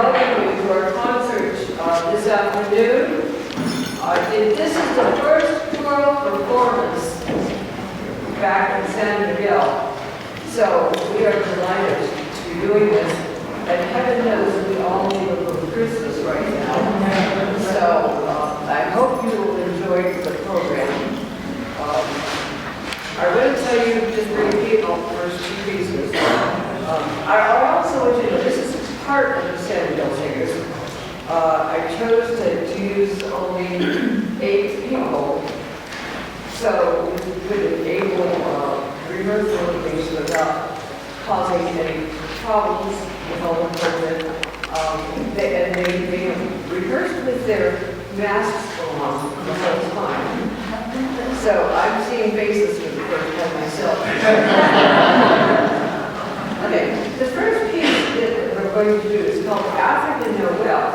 welcome you to our concert this afternoon. This is the first choral performance back in San Miguel. So we are delighted to be doing this. And heaven knows we all need a little Christmas right now. So I hope you will enjoy the program. I'm going to tell you just repeat the first two pieces. I also want you to know this is part of the San Miguel Singers. I chose to use only 8 people, so we could enable rehearsal things without causing any problems with all the equipment. They rehearsed with their masks on the whole time. So I'm seeing faces for the first time myself. Okay, the first piece that we're going to do is called African Noel.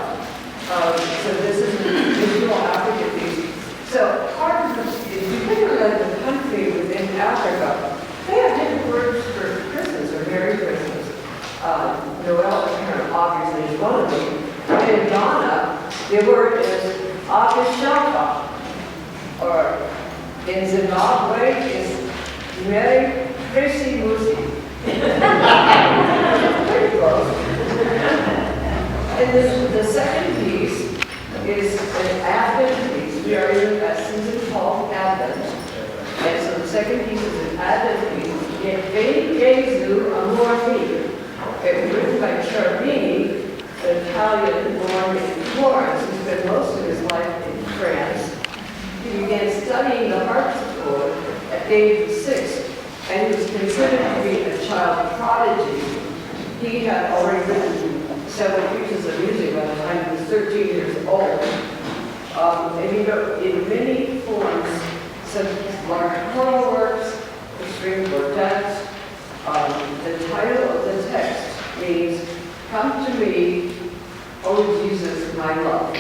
So this is an visual African piece. So part of if you think about the country within Africa, they have different words for Christmas or Merry Christmas. Noel obviously is one of them. And in Ghana, the word is Akashaka, or in Zimbabwe is Merry Christmas. Pretty close. And the second piece is an Advent piece. We are in a season called Advent. And so the second piece is an Advent piece. Veni Gesù Amor. It was written by Cherubini, an Italian born in Florence, who spent most of his life in France. He began studying the harpsichord at the age of 6, and he was considered to be a child prodigy. He had already written several pieces of music by the time he was 13 years old. And he wrote in many forms, some large choral works, the string quartets. The title of the text means, "Come to me, O Jesus, my love."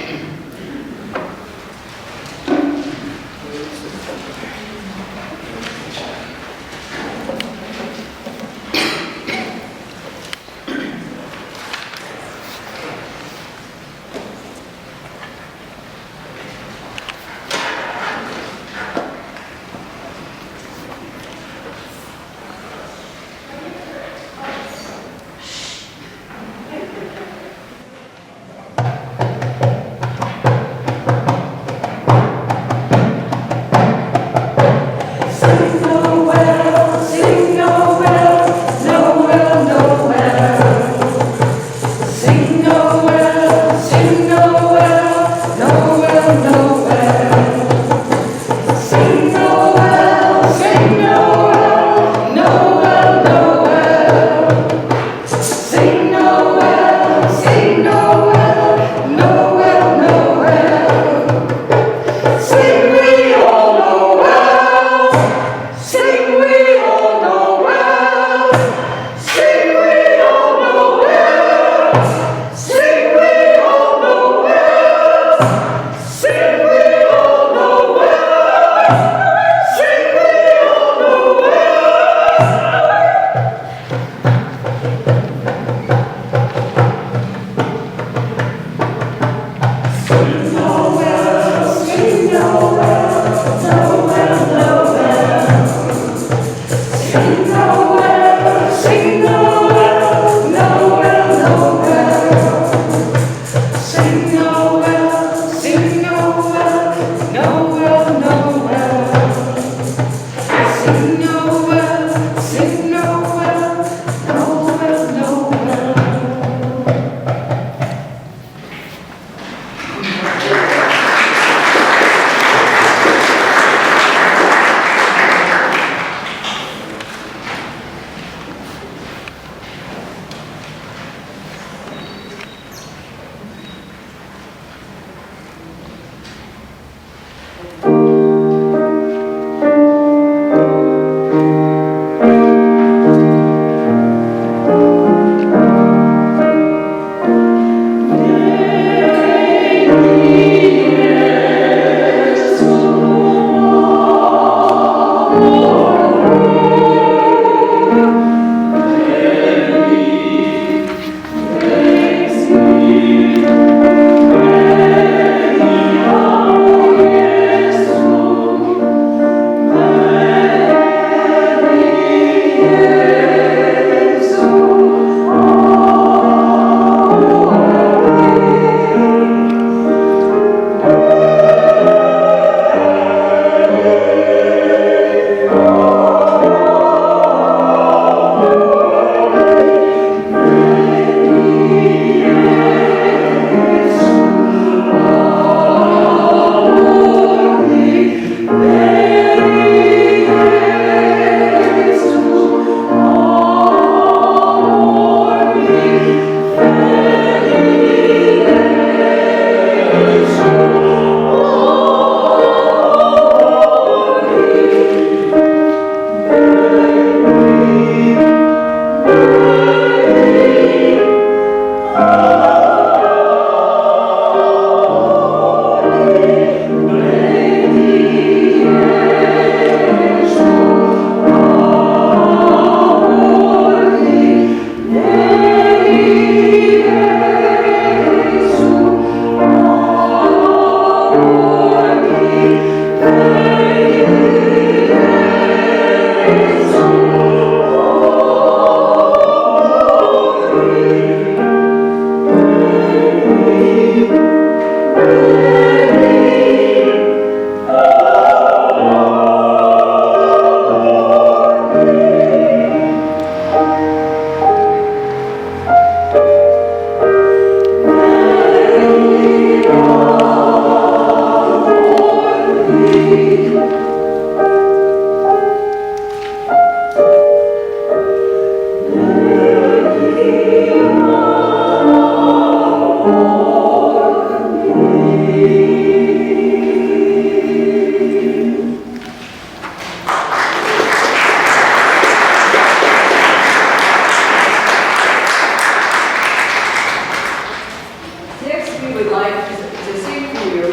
would like to sing for you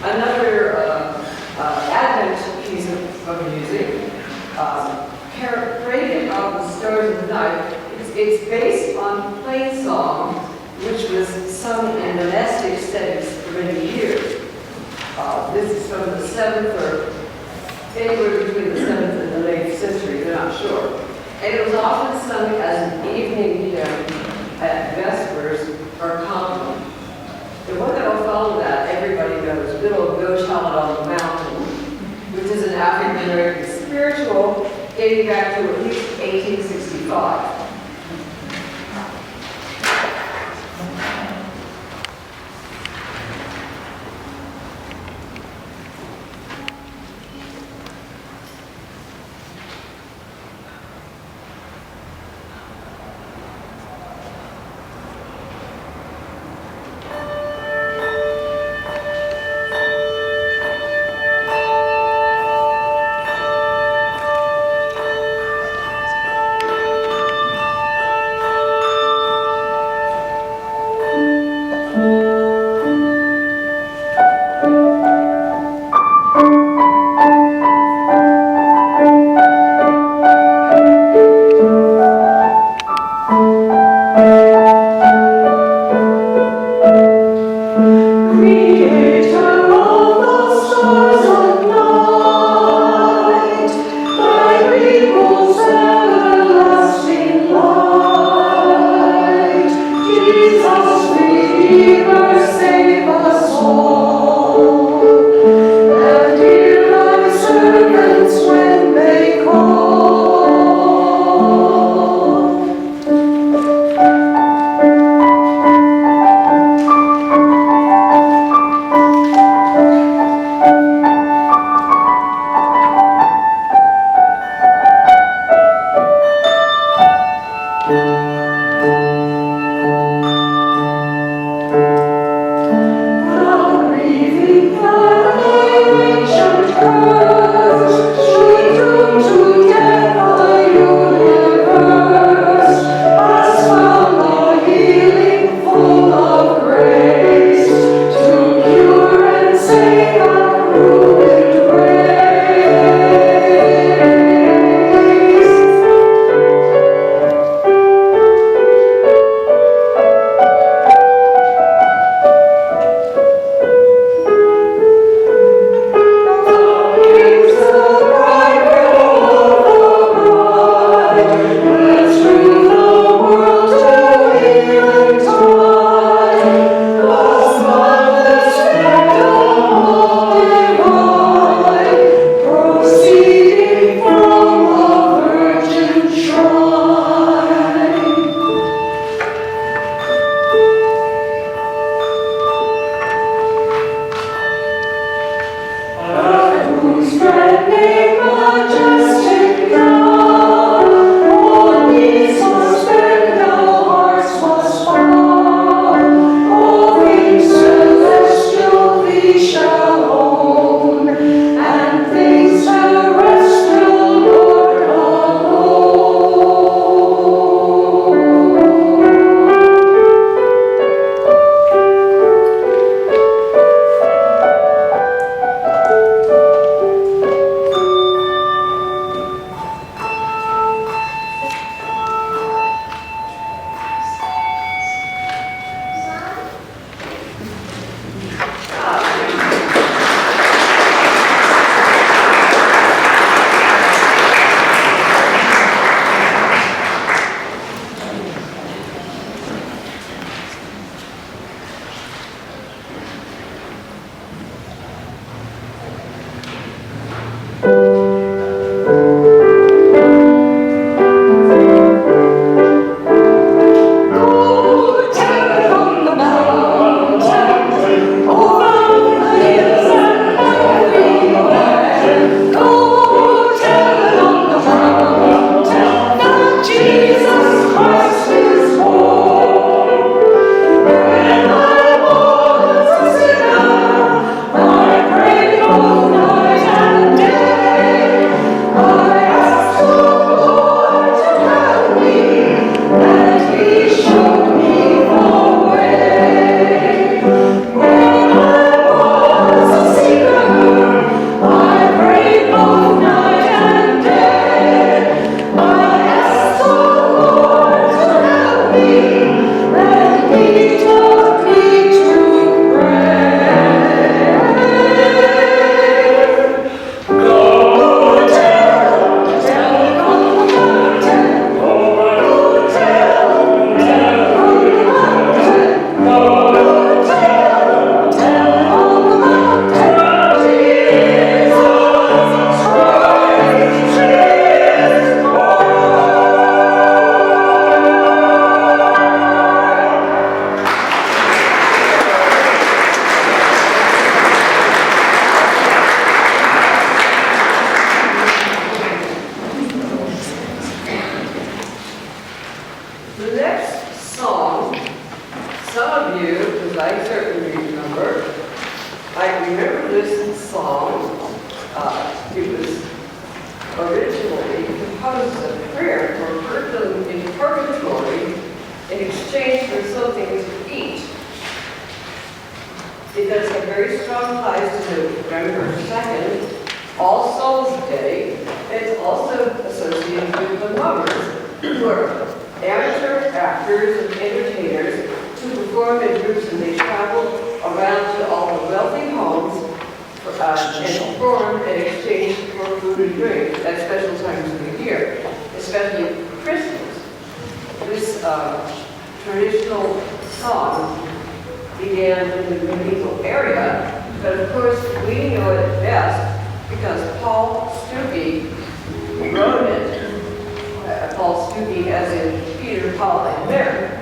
another Advent piece of music, Parade of the Stars of the Night. It's based on plain song, which was sung in monastic settings for many years. This is from the 7th or anywhere between the 7th and the 8th century, we're not sure. And it was often sung as an evening hymn at Vespers or Compline. The one that will follow that, everybody knows, Good Old Go Tell It on the Mountain, which is an African American spiritual dating back to at least 1865. I certainly remember. I remember this song. It was originally composed as a prayer for person in purgatory in exchange for something to eat. It does have very strong ties to November 2nd, All Souls Day. It's also associated with the mummers, who are amateur actors and entertainers who perform in groups, and they travel around to all the wealthy homes and perform in exchange for food and drink at special times of the year, especially Christmas. This traditional song began in the medieval area, but of course we know it best because Paul Stupy wrote it. Paul Stupy as in Peter, Paul, and Mary.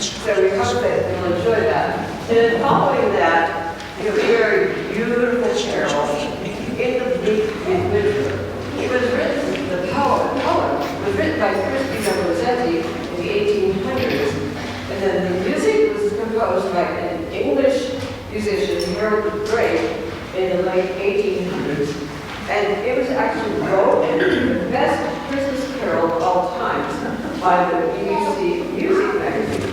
So we hope that you'll enjoy that. And then following that, you'll hear a beautiful carol in the bleak midwinter. It was written, the poem was written by Crispino Rossetti in the 1800s. And then the music was composed by an English musician, Harold Drake, in the late 1800s. And it was actually voted the best Christmas carol of all time by the BBC Music Magazine.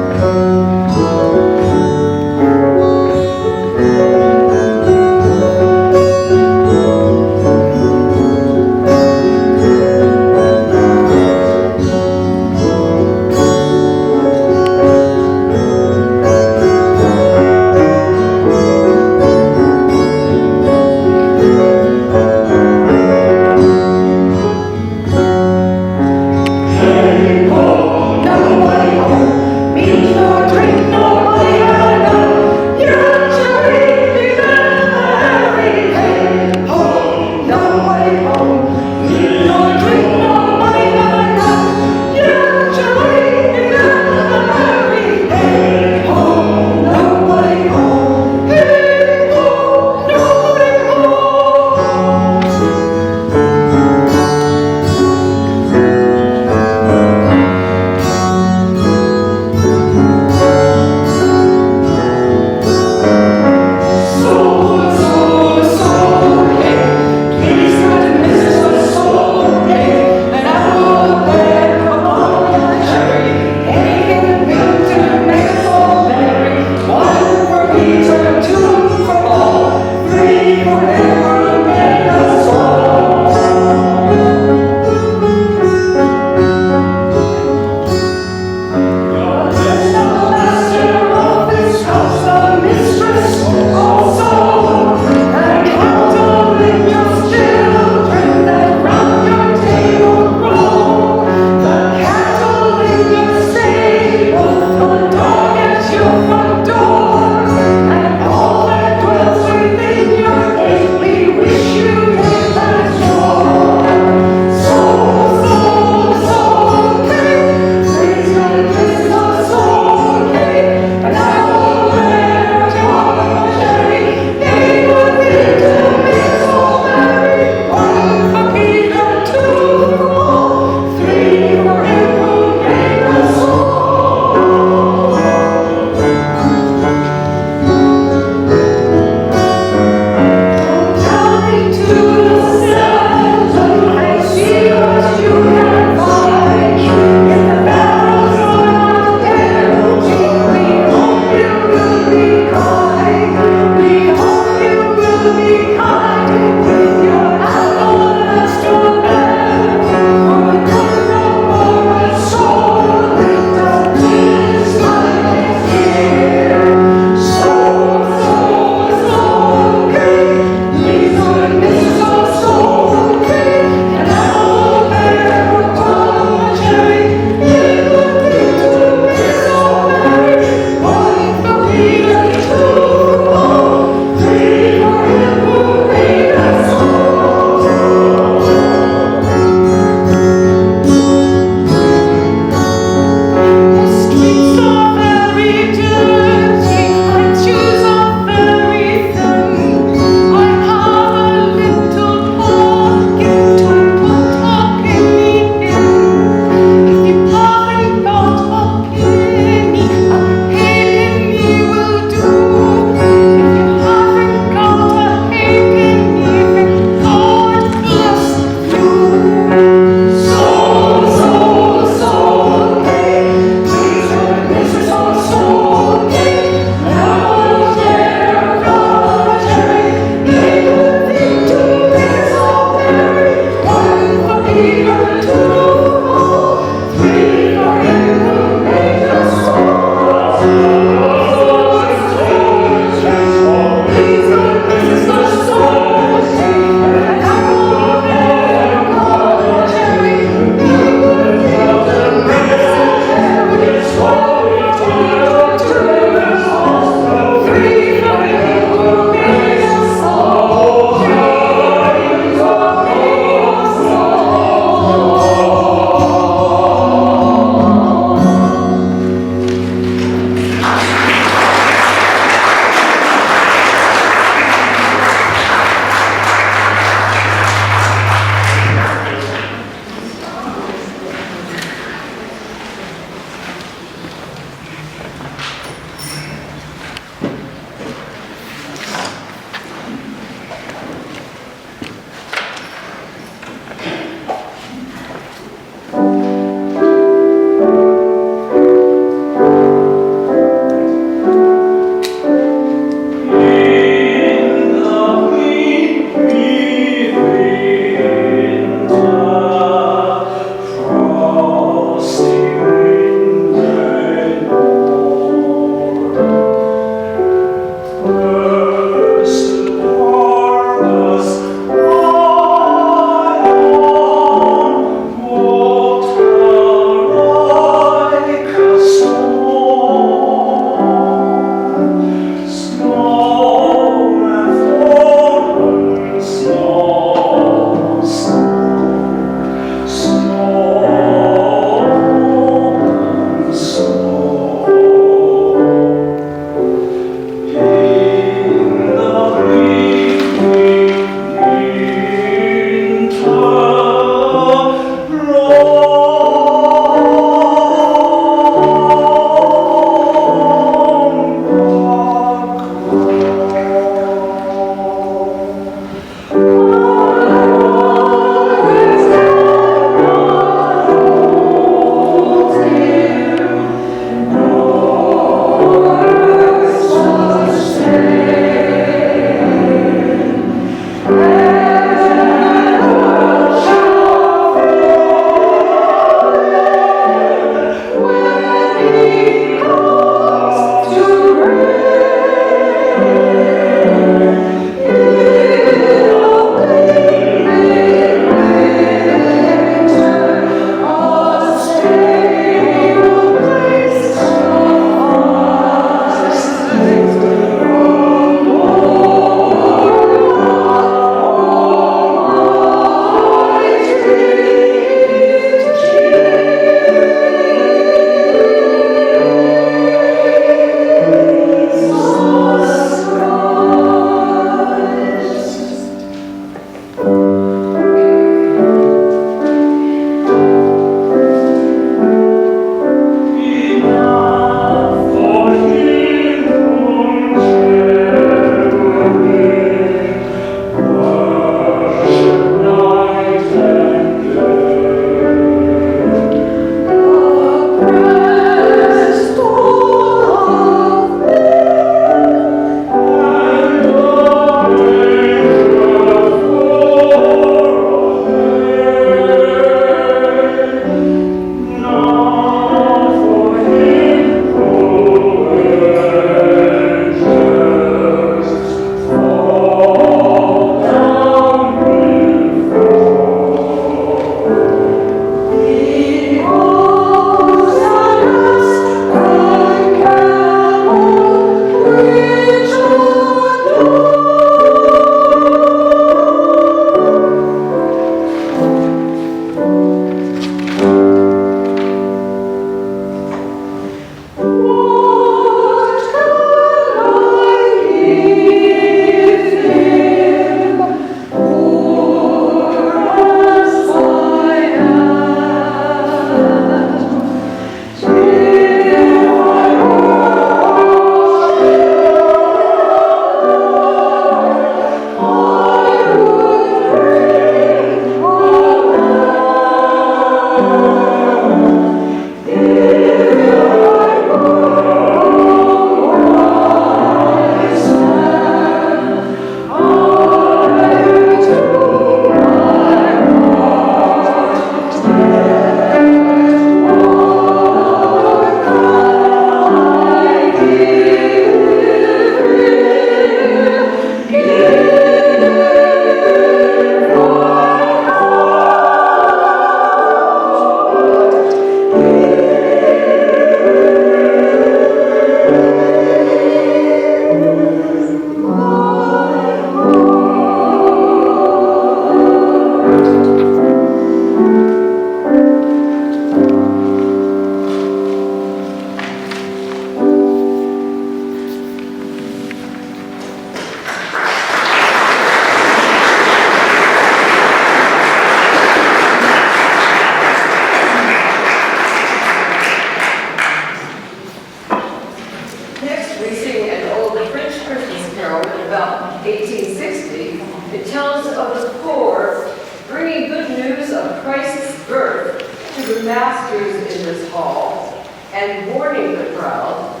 1860, it tells of the poor bringing good news of Christ's birth to the masters in this hall and warning the crowd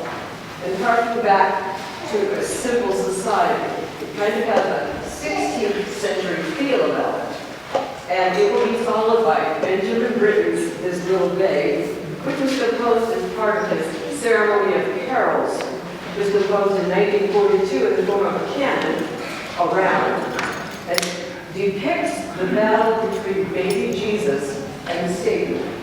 and harking back to a simple society. It kind of has a 16th century feel about it. And it will be followed by Benjamin Britten's This Little Babe, which was composed as part of his Ceremony of Carols. It was composed in 1942 in the form of a canon around and depicts the battle between baby Jesus and Satan.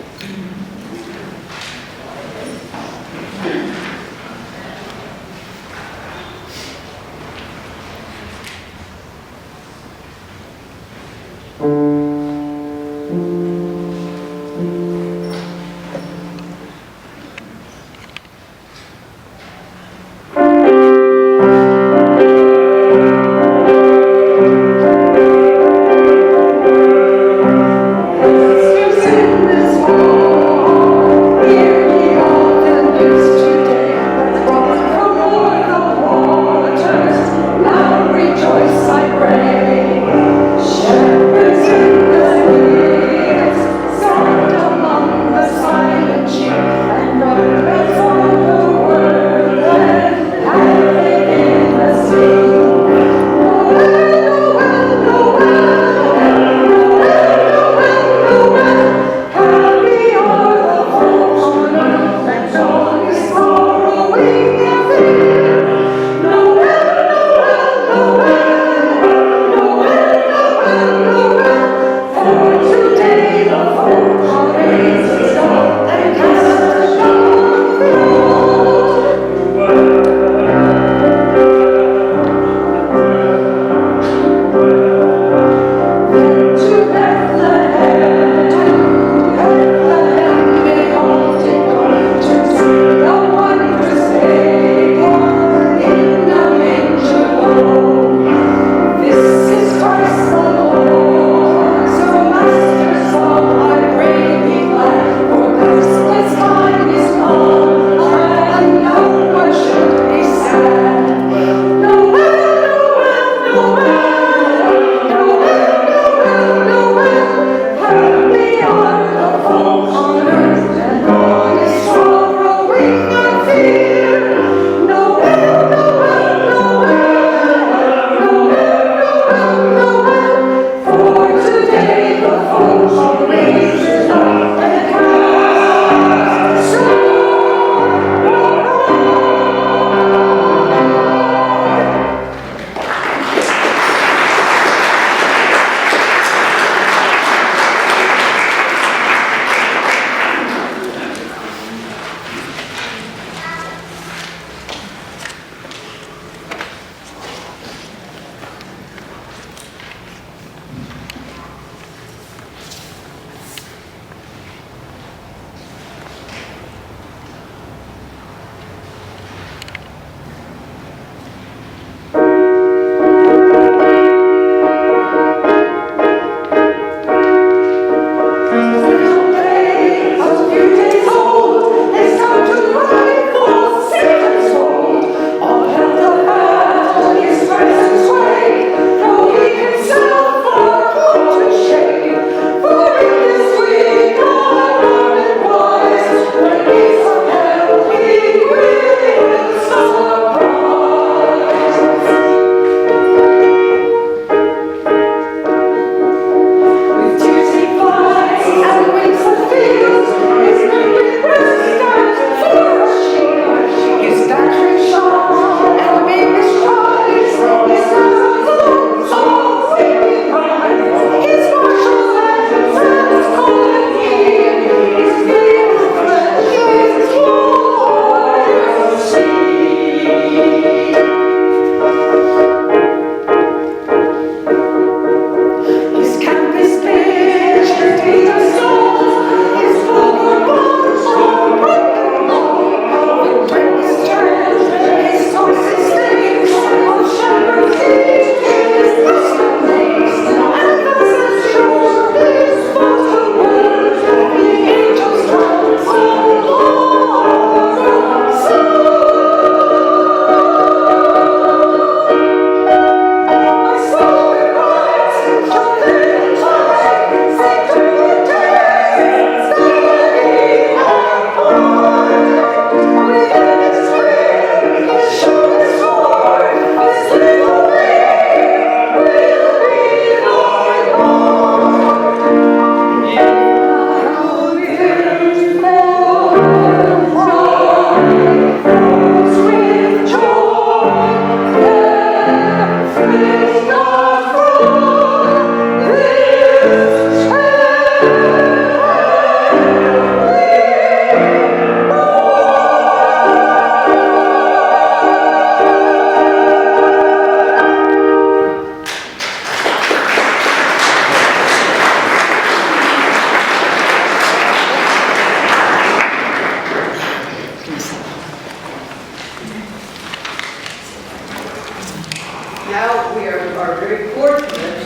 now we are very fortunate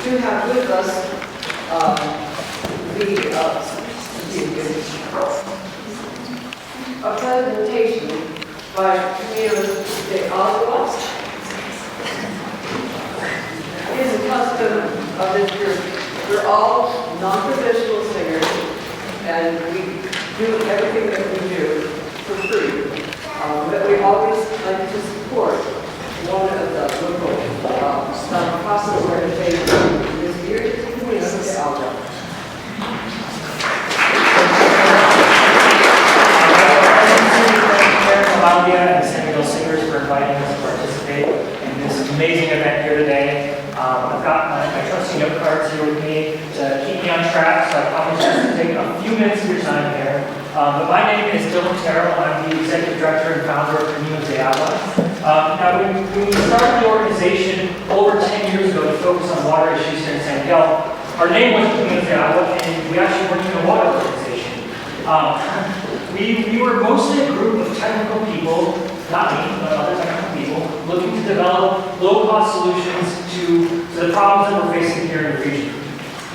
to have with us a presentation by Camilo de Agua. It is a custom of this group. We're all non-professional singers, and we do everything that we do for free. But we always like to support one of the local non-profit organizations. This year is Camilo de Agua. And San Miguel Singers for inviting us to participate in this amazing event here today. I've got my trusty note cards here with me to keep me on track, so I promise just to take a few minutes of your time here. But my name is Dylan Terrell. I'm the Executive Director and Founder of Caminos de Agua. Now, when we started the organization over 10 years ago to focus on water issues here in San Miguel, our name was Caminos de Agua, and we actually weren't even a water organization. We were mostly a group of technical people, not me, but other technical people, looking to develop low-cost solutions to the problems that we're facing here in the region.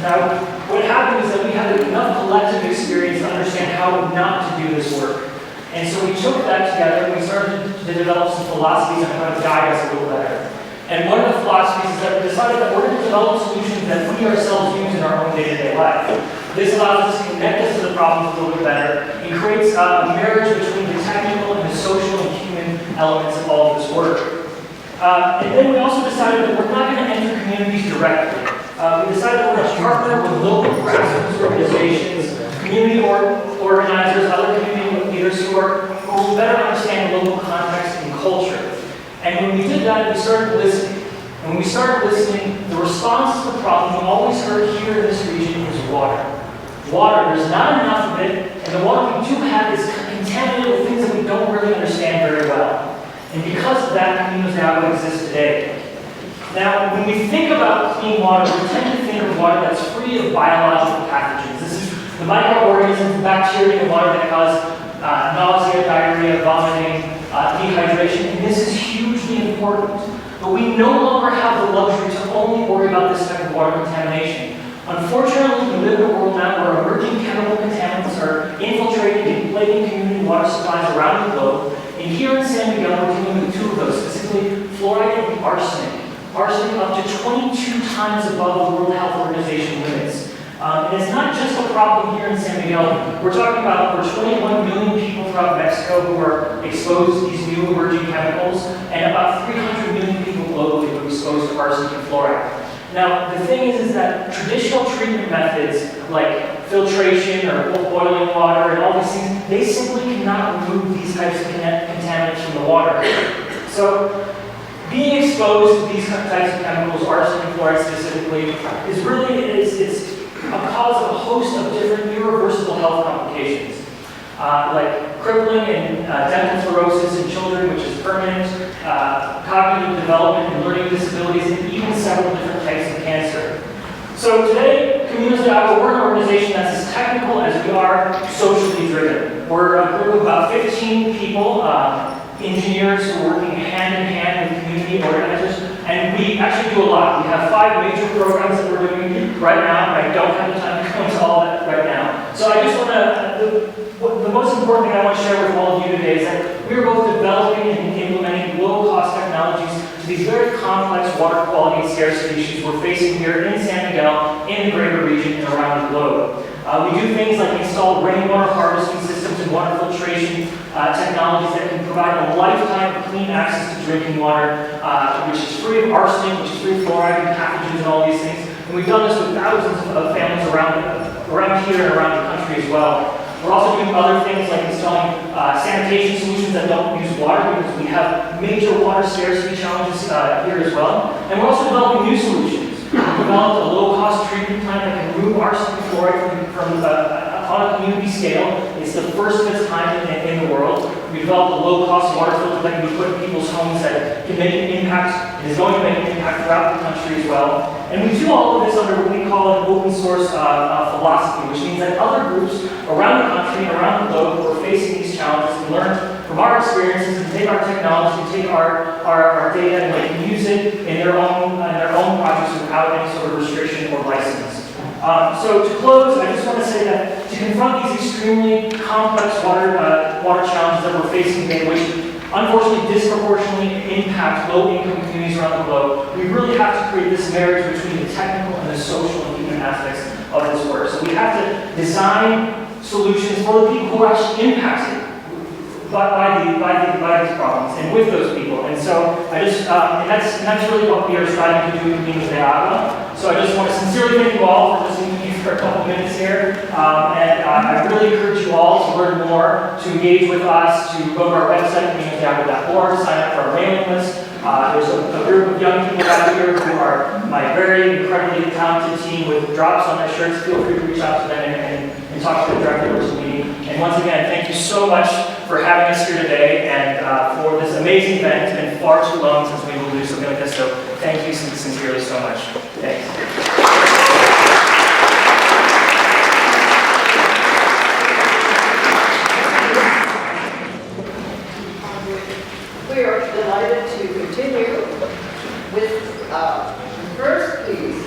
Now, what happened is that we had enough collective experience to understand how not to do this work. And so we took that together and we started to develop some philosophies on how to guide us a little better. And one of the philosophies is that we decided that we're going to develop solutions that we ourselves use in our own day-to-day life. This allows us to connect us to the problems a little bit better and creates a marriage between the technical and the social and human elements of all of this work. And then we also decided that we're not going to enter communities directly. We decided that we're going to partner with local grassroots organizations, community organizers, other community leaders who will better understand the local context and culture. And when we did that, we started listening. And when we started listening, the response to the problem we always heard here in this region is water. Water, there's not enough of it, and the water we do have is contaminated with things that we don't really understand very well. And because of that, Caminos de Agua exists today. Now, when we think about clean water, we tend to think of water that's free of biological pathogens. This is the microorganisms, bacteria in water that cause nausea, diarrhea, vomiting, dehydration, and this is hugely important. But we no longer have the luxury to only worry about this type of water contamination. Unfortunately, we live in a world now where emerging chemical contaminants are infiltrating and plaguing community water supplies around the globe. And here in San Miguel, we're dealing with two of those, specifically fluoride and arsenic. Arsenic up to 22 times above the World Health Organization limits. And it's not just a problem here in San Miguel. We're talking about over 21 million people throughout Mexico who are exposed to these new emerging chemicals, and about 300 million people globally who are exposed to arsenic and fluoride. Now, the thing is that traditional treatment methods like filtration or boiling water and all these things, they simply cannot remove these types of contaminants from the water. So, being exposed to these types of chemicals, arsenic and fluoride specifically, is really it's a cause of a host of different irreversible health complications, like crippling and dental fluorosis in children, which is permanent, cognitive development and learning disabilities, and even several different types of cancer. So today, Caminos de Agua, we're an organization that's as technical as we are socially driven. We're a group of about 15 people, engineers who are working hand in hand with community organizers, and we actually do a lot. We have 5 major programs that we're doing right now, and I don't have the time to go into all that right now. So I just want to, the most important thing I want to share with all of you today is that we are both developing and implementing low-cost technologies to these very complex water quality and scarcity issues we're facing here in San Miguel, in the greater region, and around the globe. We do things like install rainwater harvesting systems and water filtration technologies that can provide a lifetime of clean access to drinking water, which is free of arsenic, which is free of fluoride and pathogens and all these things. And we've done this with thousands of families around here and around the country as well. We're also doing other things like installing sanitation solutions that don't use water because we have major water scarcity challenges here as well. And we're also developing new solutions. We've developed a low-cost treatment plant that can remove arsenic and fluoride from on a community scale. It's the first of its kind in the world. We developed a low-cost water filter that can be put in people's homes that can make an impact and is going to make an impact throughout the country as well. And we do all of this under what we call an open source philosophy, which means that other groups around the country and around the globe who are facing these challenges can learn from our experiences and take our technology, take our data, and they can use it in their own projects without any sort of restriction or license. So to close, I just want to say that to confront these extremely complex water challenges that we're facing today, which unfortunately disproportionately impact low-income communities around the globe, we really have to create this marriage between the technical and the social and human aspects of this work. So we have to design solutions for the people who are actually impacted by these problems and with those people. And so I just, and that's really what we are striving to do in Misa de Agua. So I just want to sincerely thank you all for listening to me for a couple minutes here. I really encourage you all to learn more, to engage with us, to go to our website, misadeagua.org, sign up for our mailing list. There's a group of young people out here who are my very incredibly talented team with drops on their shirts. Feel free to reach out to them and talk to them directly or to me. And once again, thank you so much for having us here today and for this amazing event. It's been far too long since we will do something like this, so thank you sincerely so much. Thanks. We are delighted to continue with the first piece,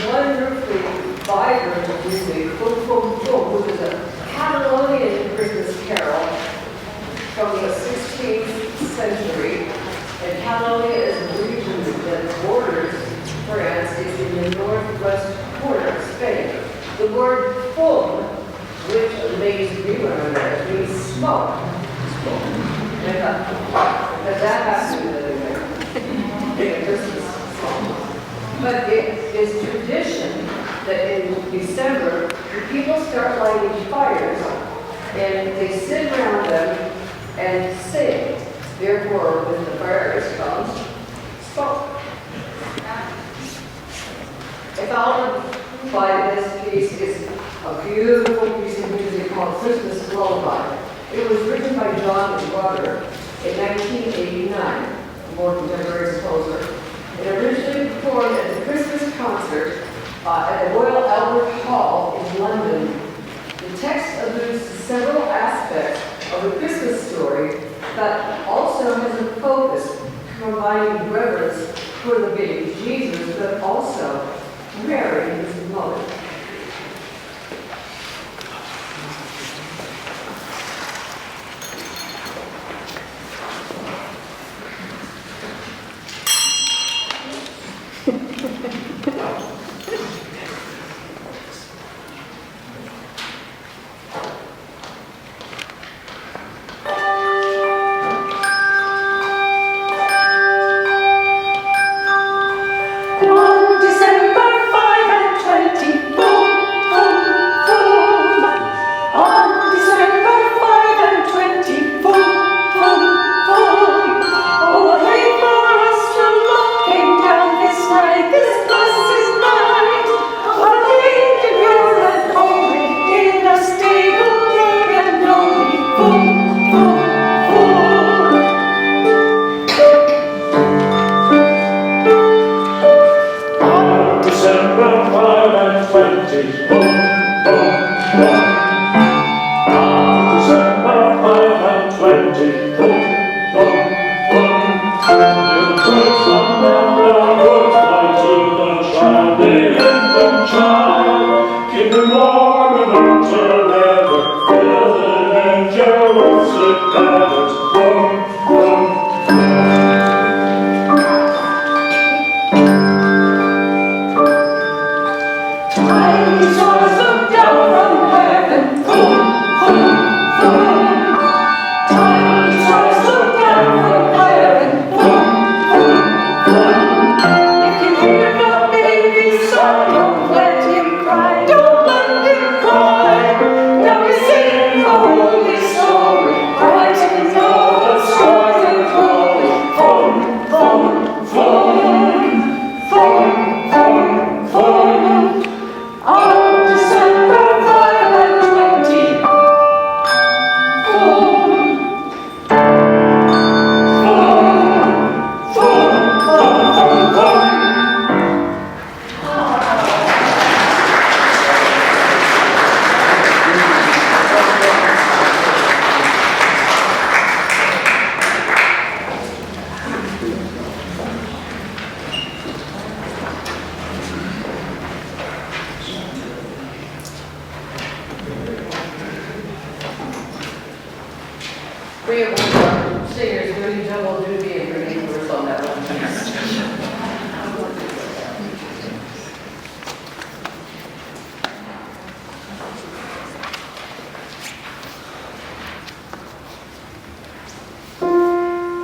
wonderfully vibrant music, which is a Catalonian Christmas carol from the 16th century. And Catalonia is a region that borders France. It's in the northwest corner of Spain. The word fum, which makes me remember that, means smoke. And that has to be the Christmas song. But it is tradition that in December, the people start lighting fires and they sit around them and sing. Therefore, when the fire comes, smoke. Followed by this piece is a beautiful piece of music called Christmas Lullaby. It was written by John Woodward in 1989, a more contemporary composer. It originally performed at the Christmas concert at the Royal Albert Hall in London. The text alludes to several aspects of the Christmas story, but also has a focus combining reverence for the baby Jesus, but also Mary, his mother.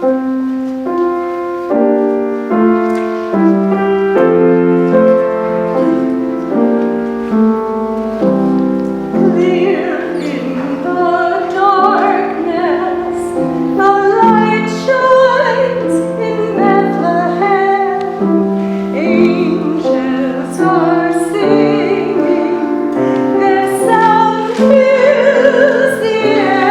Fills the air.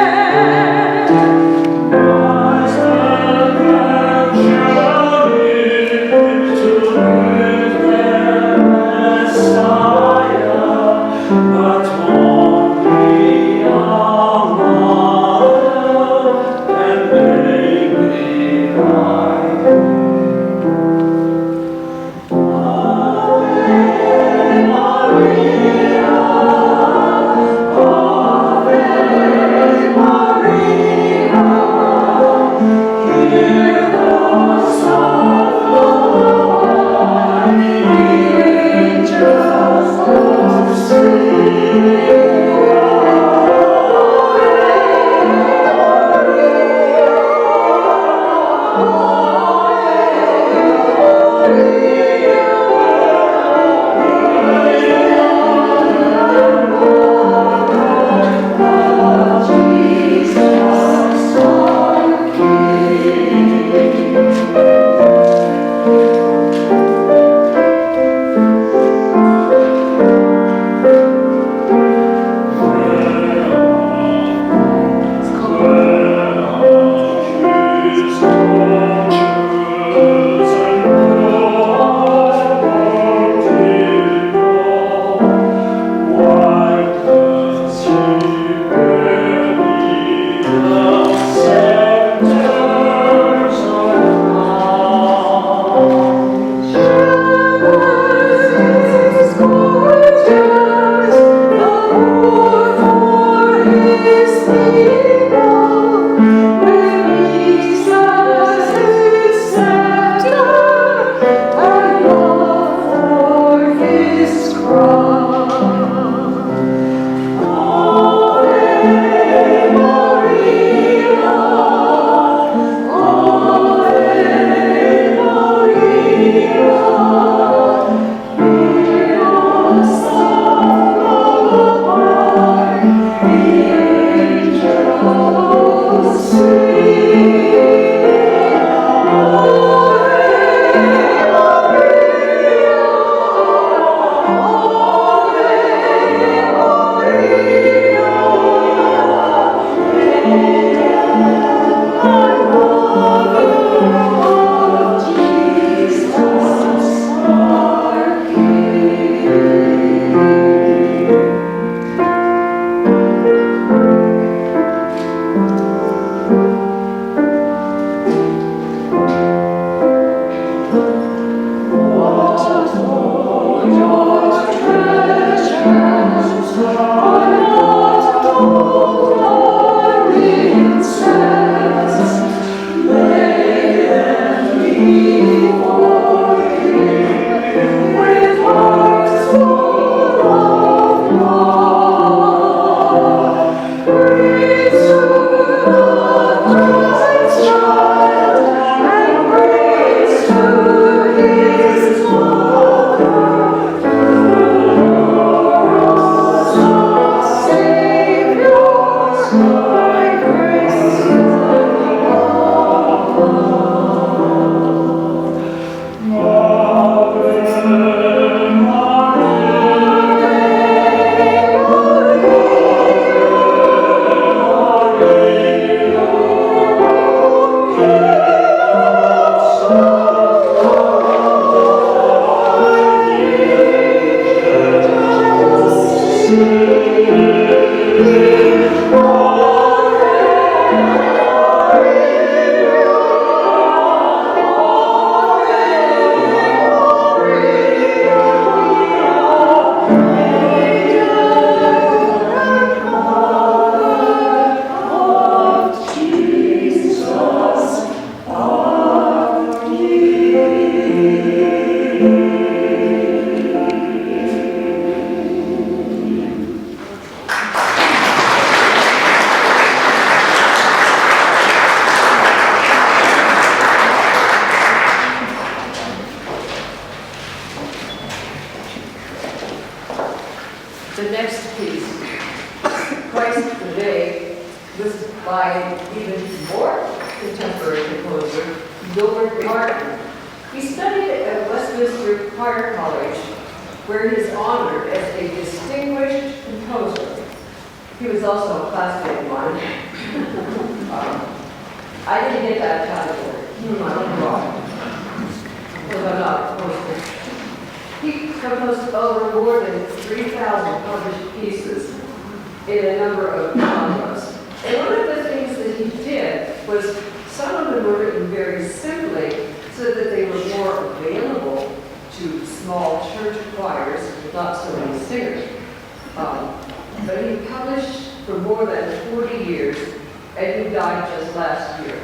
contemporary composer, Woodward Martin. He studied at Westminster Choir College, where he is honored as a distinguished composer. He was also a classmate of mine. I didn't get that category. I don't know. Because I'm not a composer. He composed over more than 3,000 published pieces in a number of genres. And one of the things that he did was some of them were written very simply so that they were more available to small church choirs with not so many singers. But he published for more than 40 years, and he died just last year.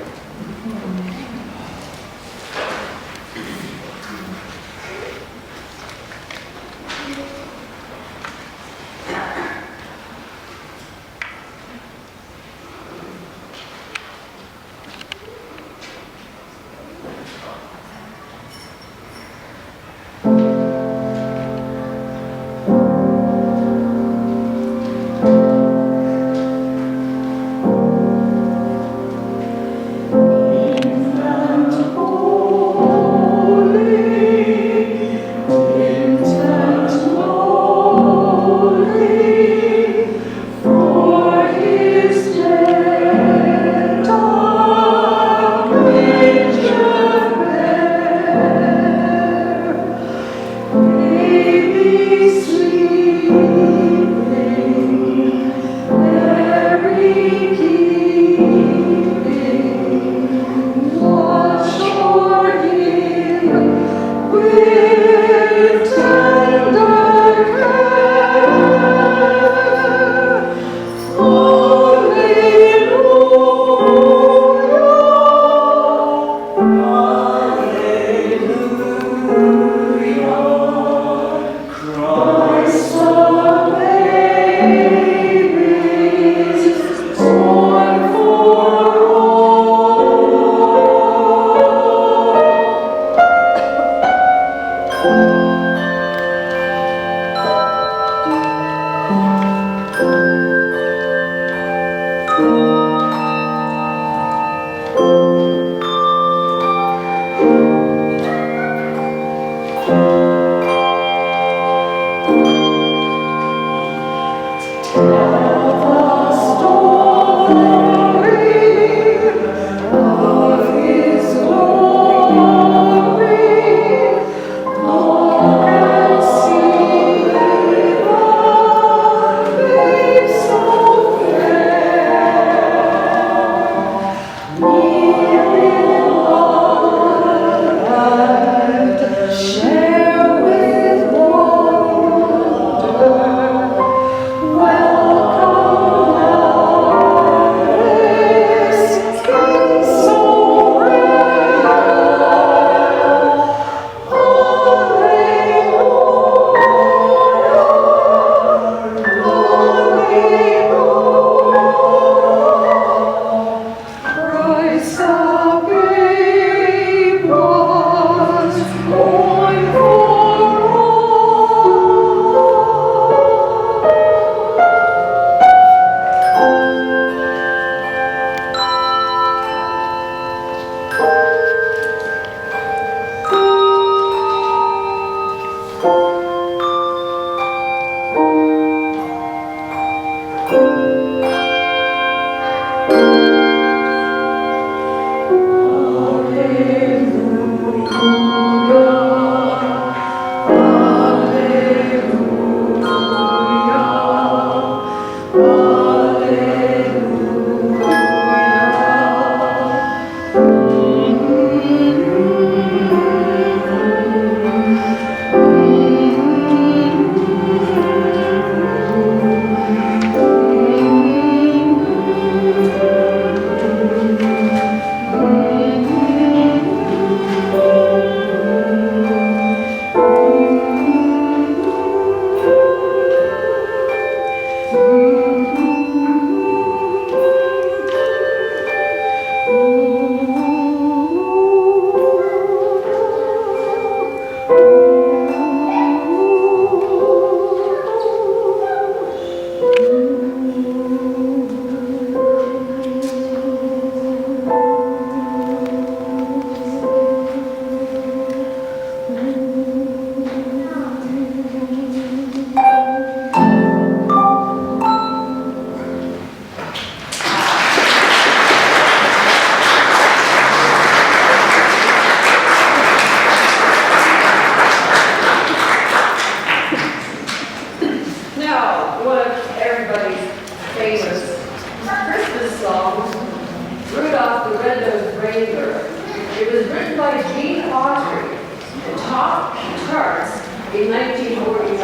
by Gene Autry and top charts in 1949.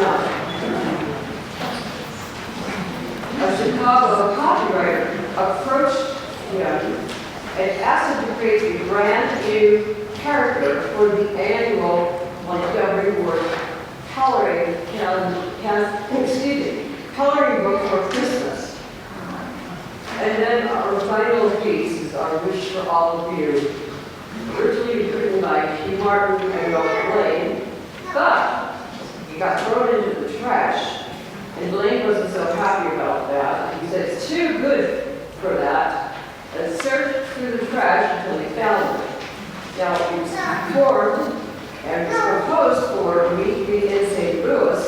A Chicago copywriter approached him and asked him to create a brand new character for the annual Montgomery Ward coloring book for Christmas. And then our final piece is our wish for all of you, originally written by P. Martin and Ralph Blaine, but he got thrown into the trash, and Blaine wasn't so happy about that. He said it's too good for that, and searched through the trash until he found it. Now it was formed and was proposed for Meet Me in St. Louis,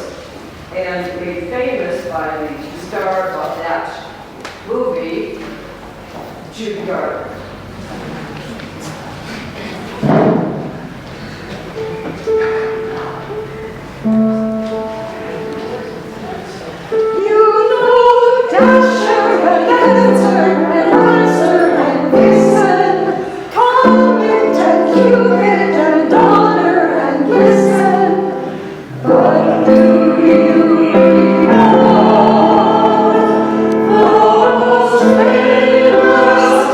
and made famous by the star of that movie, Judy Garland. You know, Dasher and Answer and Vixen, Comet and Cupid and Donner and Blitzen, but do you know the most famous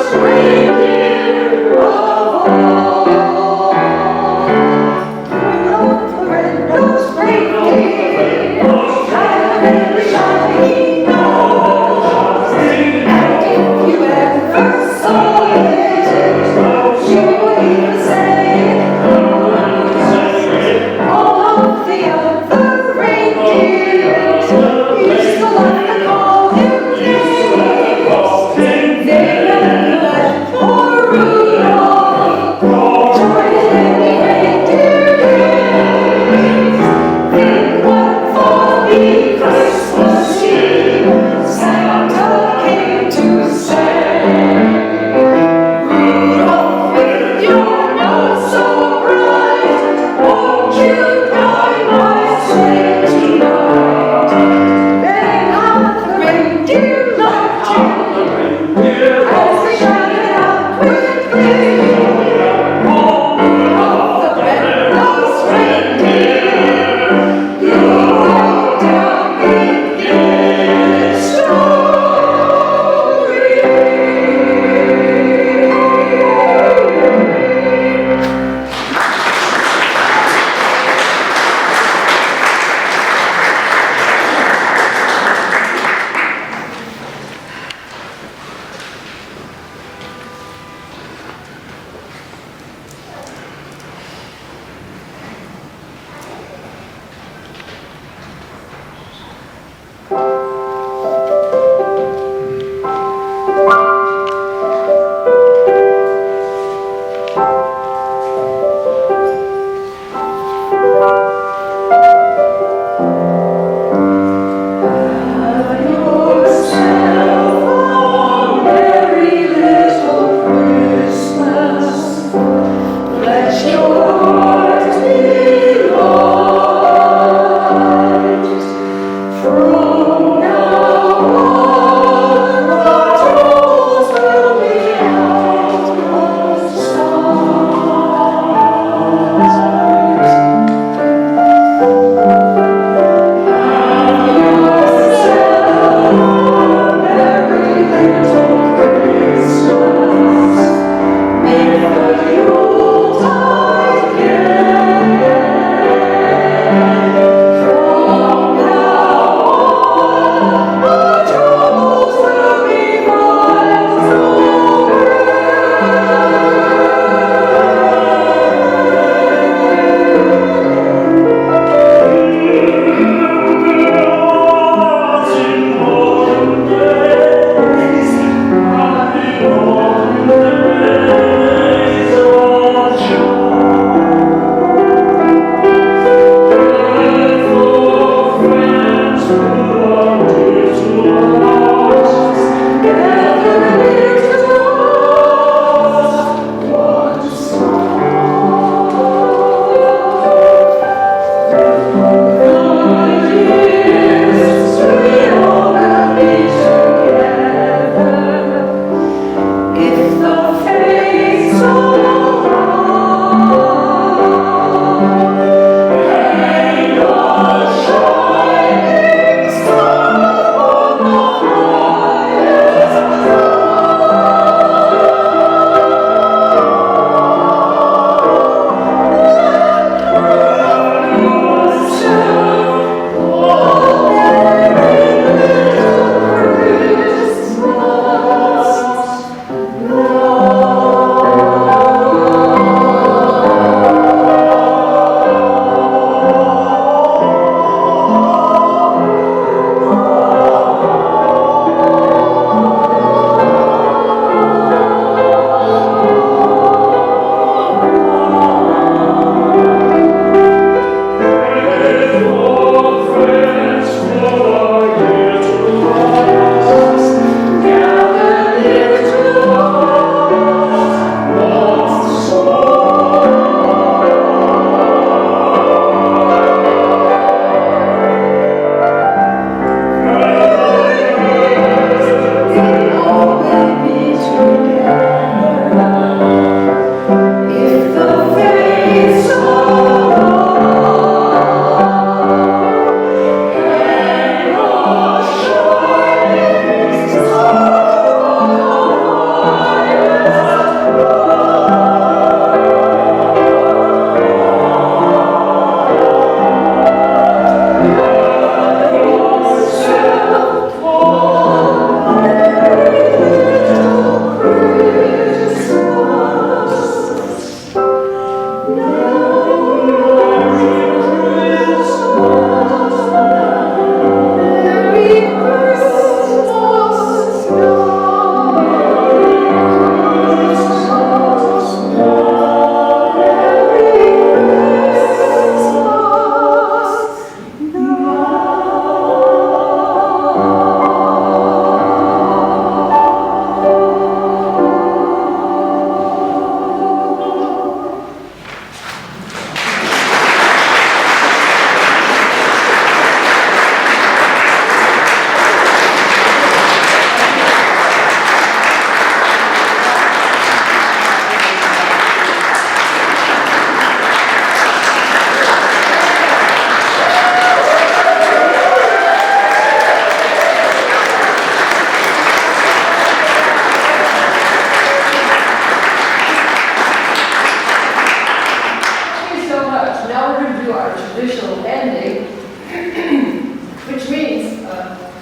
traditional ending, which means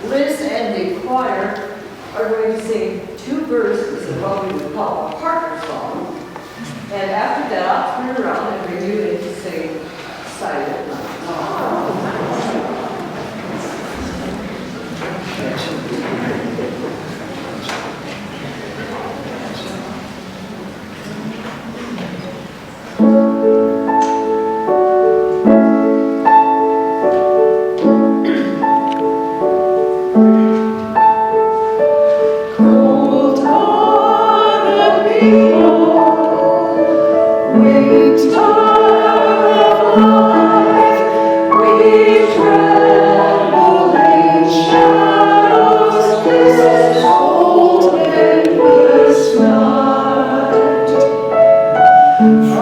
Liz and the choir are going to sing 2 verses of what we would call a partner song. And after that, I'll turn around and bring you in to sing Silent Night. From